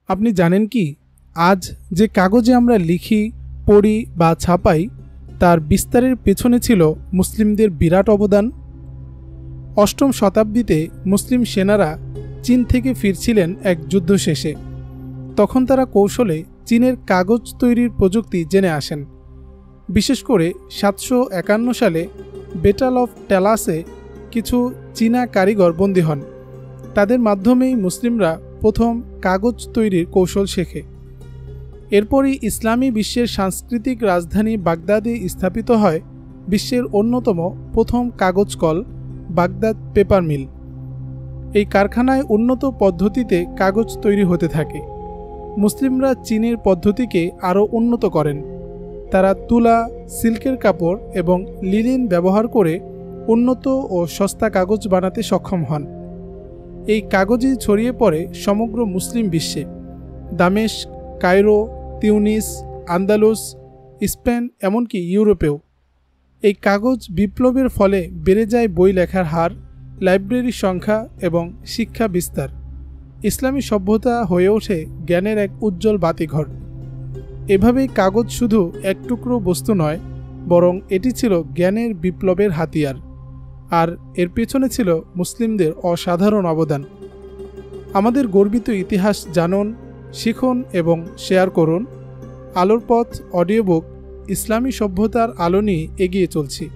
আপনি জানেন কি, আজ যে কাগজে আমরা লিখি, পড়ি বা ছাপাই, তার বিস্তারের পেছনে ছিল মুসলিমদের বিরাট অবদান। অষ্টম শতাব্দীতে মুসলিম সেনারা চীন থেকে ফিরছিলেন এক যুদ্ধ শেষে। তখন তারা কৌশলে চীনের কাগজ তৈরির প্রযুক্তি জেনে আসেন। বিশেষ করে 751 সালে ব্যাটল অফ ট্যালাসে কিছু চীনা কারিগর বন্দী হন। তাদের মাধ্যমেই মুসলিমরা প্রথম কাগজ তৈরির কৌশল শেখে। এরপরই ইসলামী বিশ্বের সাংস্কৃতিক রাজধানী বাগদাদে স্থাপিত হয় বিশ্বের অন্যতম প্রথম কাগজ কল, বাগদাদ পেপার মিল। এই কারখানায় উন্নত পদ্ধতিতে কাগজ তৈরি হতে থাকে। মুসলিমরা চীনের পদ্ধতিকে আরও উন্নত করেন। তারা তুলা, সিল্কের কাপড় এবং লিনেন ব্যবহার করে উন্নত ও সস্তা কাগজ বানাতে সক্ষম হন। এই কাগজই ছড়িয়ে পড়ে সমগ্র মুসলিম বিশ্বে। দামেস্ক, কায়রো, তিউনিস, আন্দালুস, স্পেন, এমনকি ইউরোপেও। এই কাগজ বিপ্লবের ফলে বেড়ে যায় বই লেখার হার, লাইব্রেরির সংখ্যা এবং শিক্ষা বিস্তার। ইসলামী সভ্যতা হয়ে ওঠে জ্ঞানের এক উজ্জ্বল বাতিঘর। এভাবেই কাগজ শুধু এক টুকরো বস্তু নয়, বরং এটি ছিল জ্ঞানের বিপ্লবের হাতিয়ার। আর এর পেছনে ছিল মুসলিমদের অসাধারণ অবদান। আমাদের গর্বিত ইতিহাস জানুন, শিখুন এবং শেয়ার করুন। আলোর পথ অডিও বুক ইসলামী সভ্যতার আলো নিয়ে এগিয়ে চলছি।